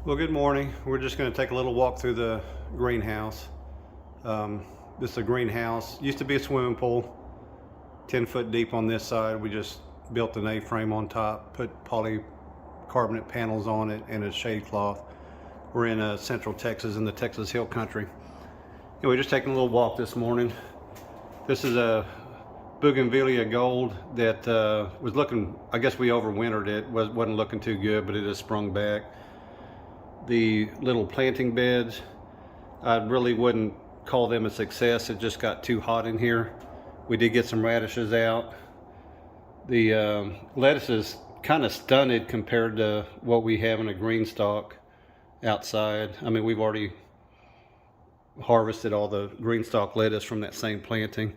Well, good morning. We're just going to take a little walk through the greenhouse. This is a greenhouse. Used to be a swimming pool, 10 foot deep on this side. We just built an A-frame on top, put polycarbonate panels on it and a shade cloth. We're in Central Texas in the Texas Hill Country. And we're just taking a little walk this morning. This is a Bougainvillea gold that was looking, I guess we overwintered it, wasn't looking too good, but it has sprung back. The little planting beds, I really wouldn't call them a success. It just got too hot in here. We did get some radishes out. The lettuce is kind of stunted compared to what we have in a green stalk outside. I mean, we've already harvested all the green stalk lettuce from that same planting.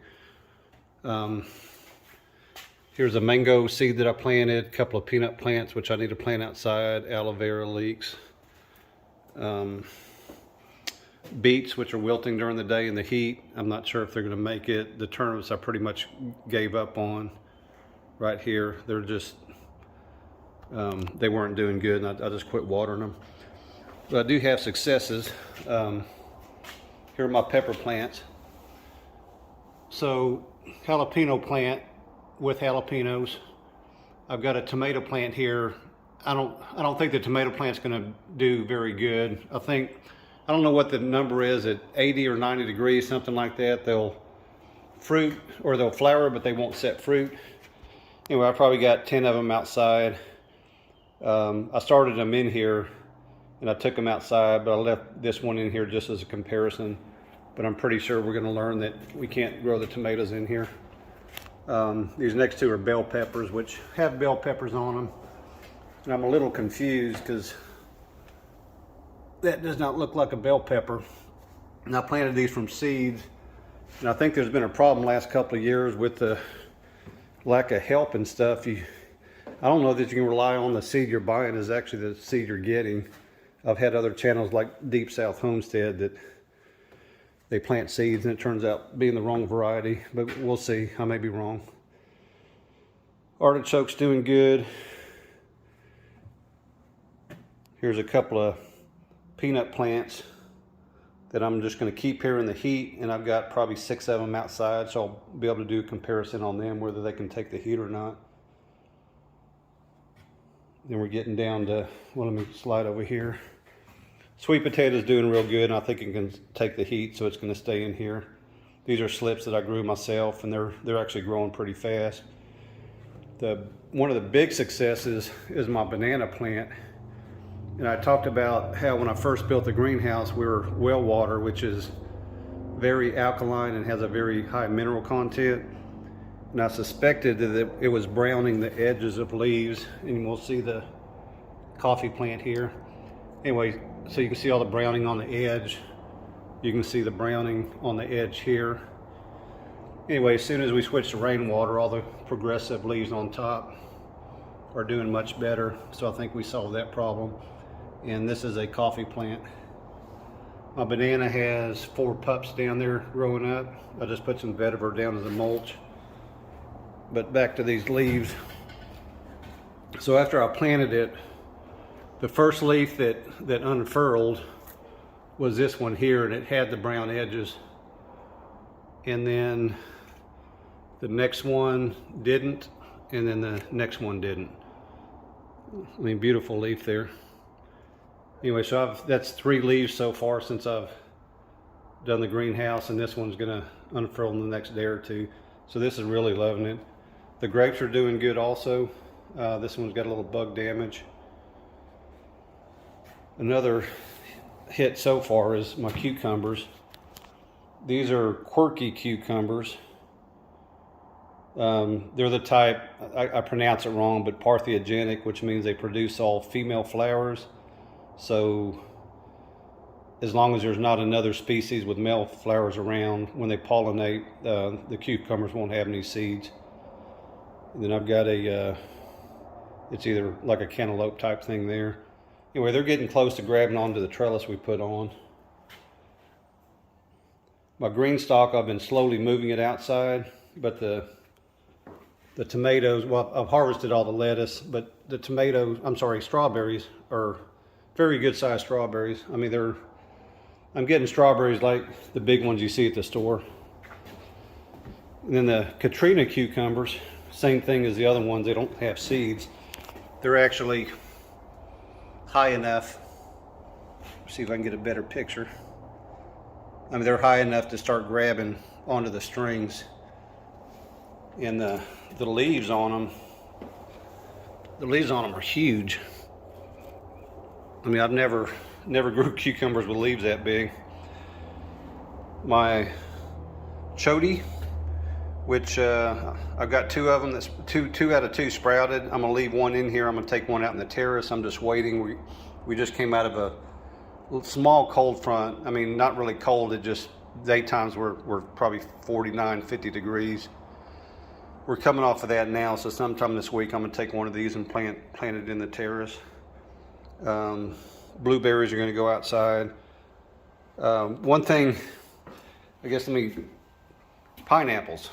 Here's a mango seed that I planted, a couple of peanut plants, which I need to plant outside, aloe vera leeks. Beets, which are wilting during the day in the heat. I'm not sure if they're going to make it. The turnips I pretty much gave up on right here. They're just, they weren't doing good, and I just quit watering them. But I do have successes. Here are my pepper plants. So, jalapeno plant with jalapenos. I've got a tomato plant here. I don't think the tomato plant's going to do very good. I don't know what the number is at 80 or 90 degrees, something like that. They'll fruit or they'll flower, but they won't set fruit. Anyway, I probably got 10 of them outside. I started them in here and I took them outside, but I left this one in here just as a comparison. But I'm pretty sure we're going to learn that we can't grow the tomatoes in here. These next two are bell peppers, which have bell peppers on them. And I'm a little confused because that does not look like a bell pepper. And I planted these from seeds. And I think there's been a problem last couple of years with the lack of help and stuff. I don't know that you can rely on the seed you're buying is actually the seed you're getting. I've had other channels like Deep South Homestead that they plant seeds and it turns out being the wrong variety, but we'll see. I may be wrong. Artichoke's doing good. Here's a couple of peanut plants that I'm just going to keep here in the heat, and I've got probably 6 of them outside, so I'll be able to do a comparison on them, whether they can take the heat or not. Then we're getting down to, well, let me slide over here. Sweet potatoes doing real good, and I think it can take the heat, so it's going to stay in here. These are slips that I grew myself, and they're actually growing pretty fast. One of the big successes is my banana plant. And I talked about how when I first built the greenhouse, we were well water, which is very alkaline and has a very high mineral content. And I suspected that it was browning the edges of leaves, and we'll see the coffee plant here. Anyway, so you can see all the browning on the edge. You can see the browning on the edge here. Anyway, as soon as we switch to rainwater, all the progressive leaves on top are doing much better. So I think we solved that problem. And this is a coffee plant. My banana has 4 pups down there growing up. I just put some vetiver down as a mulch. But back to these leaves. So after I planted it, the first leaf that unfurled was this one here, and it had the brown edges. And then the next one didn't, and then the next one didn't. I mean, beautiful leaf there. Anyway, so that's 3 leaves so far since I've done the greenhouse, and this one's gonna unfurl in the next day or two. So this is really loving it. The grapes are doing good also. This one's got a little bug damage. Another hit so far is my cucumbers. These are quirky cucumbers. They're the type, I pronounce it wrong, but parthiogenic, which means they produce all female flowers. So as long as there's not another species with male flowers around, when they pollinate, the cucumbers won't have any seeds. And then I've got it's either like a cantaloupe type thing there. Anyway, they're getting close to grabbing onto the trellis we put on. My green stalk, I've been slowly moving it outside, but the tomatoes, well, I've harvested all the lettuce, but the tomatoes, I'm sorry, strawberries are very good sized strawberries. I mean, I'm getting strawberries like the big ones you see at the store. And then the Katrina cucumbers, same thing as the other ones, they don't have seeds. They're actually high enough, see if I can get a better picture. I mean, they're high enough to start grabbing onto the strings. And the leaves on them are huge. I mean, I've never grew cucumbers with leaves that big. My Chody, which I've got 2 of them. That's two out of 2 sprouted. I'm gonna leave one in here. I'm gonna take one out in the terrace. I'm just waiting. We just came out of a small cold front. I mean, not really cold. It just daytimes were probably 49, 50 degrees. We're coming off of that now, so sometime this week I'm gonna take one of these and plant it in the terrace. Blueberries are gonna go outside. One thing, I guess, pineapples.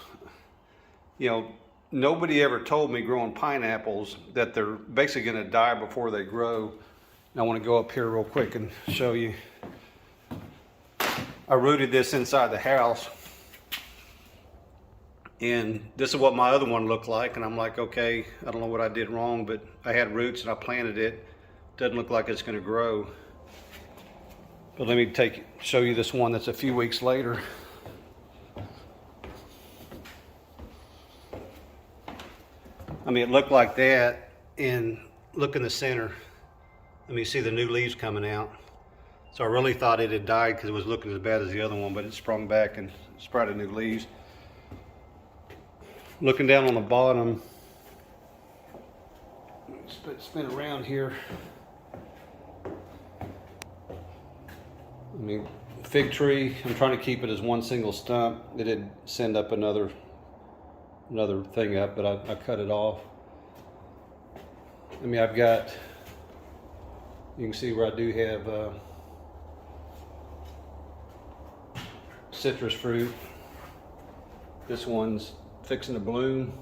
You know, nobody ever told me growing pineapples that they're basically gonna die before they grow. And I wanna go up here real quick and show you. I rooted this inside the house. And this is what my other one looked like. And I'm like, okay, I don't know what I did wrong, but I had roots and I planted it. Doesn't look like it's gonna grow. But let me show you this one that's a few weeks later. I mean, it looked like that, and look in the center. I mean, see the new leaves coming out. So I really thought it had died because it was looking as bad as the other one, but it sprung back and sprouted new leaves. Looking down on the bottom, spin around here. I mean, fig tree, I'm trying to keep it as one single stump. It did send up another thing up, but I cut it off. I mean, I've got, you can see where I do have citrus fruit. This one's fixing to bloom.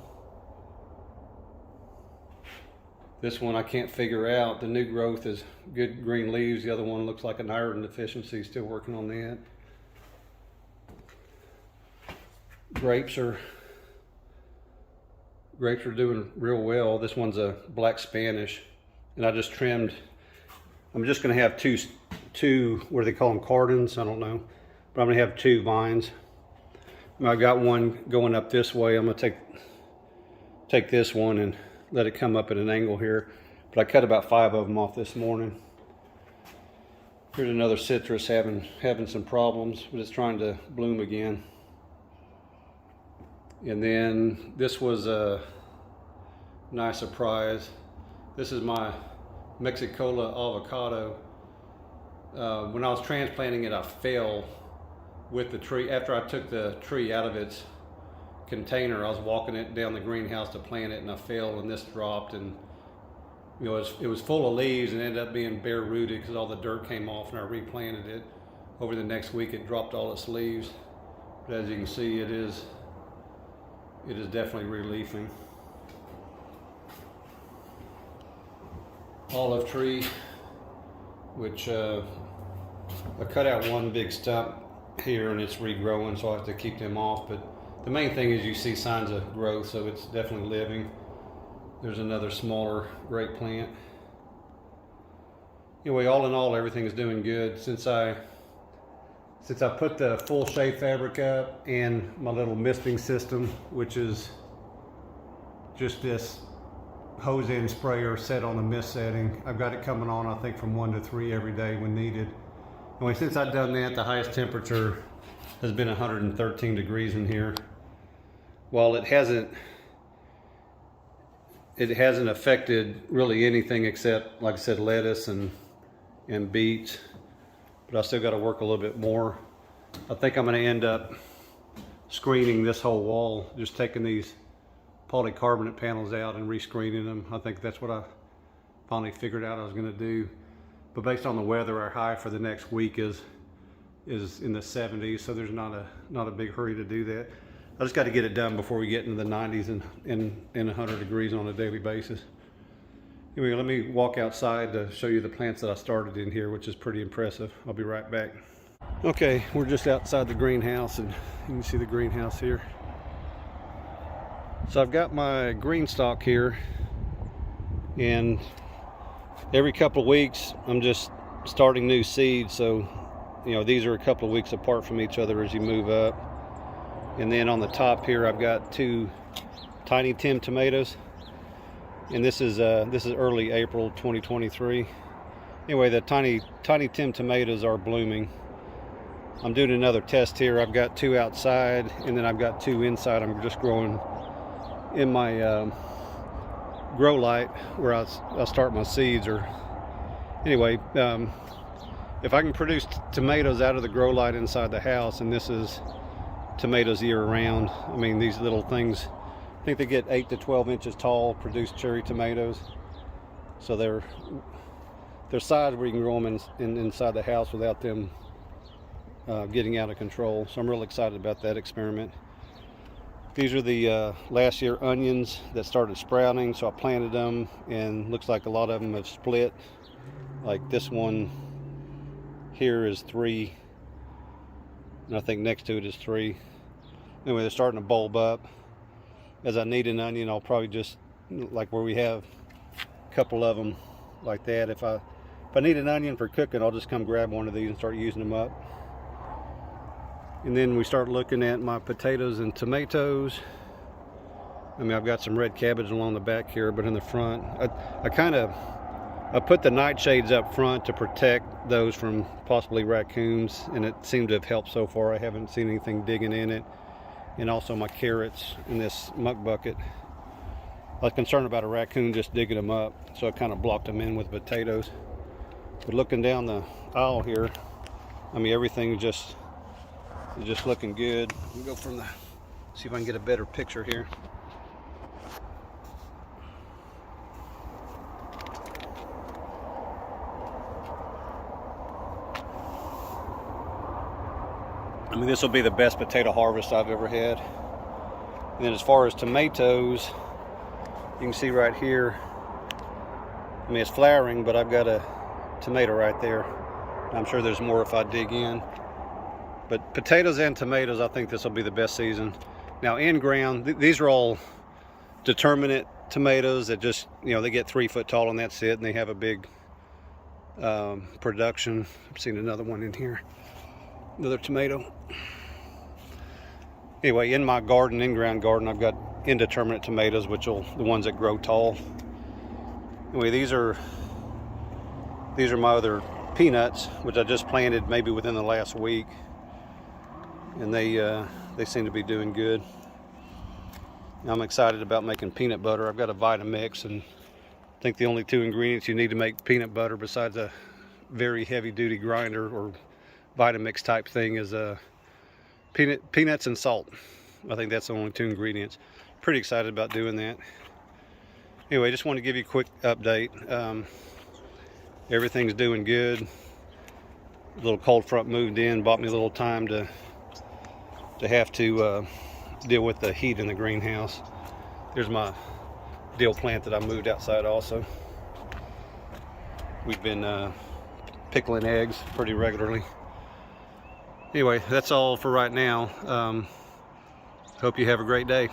This one I can't figure out. The new growth is good green leaves. The other one looks like an iron deficiency. Still working on that. Grapes are doing real well. This one's a black Spanish, and I just trimmed. I'm just going to have two. What do they call them? Cardons? I don't know, but I'm going to have 2 vines. I've got one going up this way. I'm going to take this one and let it come up at an angle here. But I cut about 5 of them off this morning. Here's another citrus having some problems, but it's trying to bloom again. And then this was a nice surprise. This is my Mexicola avocado. When I was transplanting it, I fell with the tree. After I took the tree out of its container, I was walking it down the greenhouse to plant it, and I fell, and this dropped, and you know, it was full of leaves and ended up being bare rooted because all the dirt came off, and I replanted it. Over the next week it dropped all its leaves, but as you can see, it is definitely reliefing. Olive tree, which I cut out one big stump here and it's regrowing, so I have to keep them off. But the main thing is you see signs of growth, so it's definitely living. There's another smaller grape plant. Anyway, all in all, everything is doing good. Since I put the full shade fabric up and my little misting system, which is just this hose end sprayer set on the mist setting. I've got it coming on, I think, from 1 to 3 every day when needed. Anyway, since I've done that, the highest temperature has been 113 degrees in here. While it hasn't affected really anything except, like I said, lettuce and beets, but I still got to work a little bit more. I think I'm going to end up screening this whole wall, just taking these polycarbonate panels out and rescreening them. I think that's what I finally figured out I was going to do. But based on the weather, our high for the next week is in the 70s, so there's not a big hurry to do that. I just got to get it done before we get into the 90s and 100 degrees on a daily basis. Anyway, let me walk outside to show you the plants that I started in here, which is pretty impressive. I'll be right back. Okay, we're just outside the greenhouse, and you can see the greenhouse here. So I've got my green stock here, and every couple of weeks I'm just starting new seeds. So, you know, these are a couple of weeks apart from each other as you move up. And then on the top here, I've got 2 Tiny Tim tomatoes, and this is early April 2023. Anyway, the Tiny Tim tomatoes are blooming. I'm doing another test here. I've got 2 outside, and then I've got 2 inside. I'm just growing in my grow light where I start my seeds. Or anyway, if I can produce tomatoes out of the grow light inside the house, and this is tomatoes year round. I mean, these little things, I think they get 8 to 12 inches tall, produce cherry tomatoes. So they're size where you can grow them inside the house without them getting out of control. So I'm real excited about that experiment. These are the last year onions that started sprouting, so I planted them, and looks like a lot of them have split. Like this one here is 3, and I think next to it is 3. Anyway, they're starting to bulb up. As I need an onion, I'll probably just, like where we have a couple of them like that, if I need an onion for cooking, I'll just come grab one of these and start using them up. And then we start looking at my potatoes and tomatoes. I mean, I've got some red cabbage along the back here, but in the front, I put the nightshades up front to protect those from possibly raccoons, and it seemed to have helped so far. I haven't seen anything digging in it. And also my carrots in this muck bucket, I was concerned about a raccoon just digging them up, so I kind of blocked them in with potatoes. But looking down the aisle here, I mean, everything is just looking good. We'll go from see if I can get a better picture here. I mean, this will be the best potato harvest I've ever had. And then as far as tomatoes, you can see right here, I mean, it's flowering, but I've got a tomato right there. I'm sure there's more if I dig in. But potatoes and tomatoes, I think this will be the best season. Now in ground, these are all determinate tomatoes that just, you know, they get 3 foot tall and that's it, and they have a big production. I've seen another one in here, another tomato. Anyway, in my garden, in-ground garden, I've got indeterminate tomatoes, which will the ones that grow tall. Anyway, these are my other peanuts, which I just planted maybe within the last week, and they seem to be doing good. I'm excited about making peanut butter. I've got a Vitamix, and I think the only 2 ingredients you need to make peanut butter, besides a very heavy-duty grinder or Vitamix type thing, is peanuts and salt. I think that's the only 2 ingredients. Pretty excited about doing that. Anyway, just want to give you a quick update. Everything's doing good. A little cold front moved in, bought me a little time to have to deal with the heat in the greenhouse. There's my dill plant that I moved outside also. We've been pickling eggs pretty regularly. Anyway, that's all for right now. Hope you have a great day.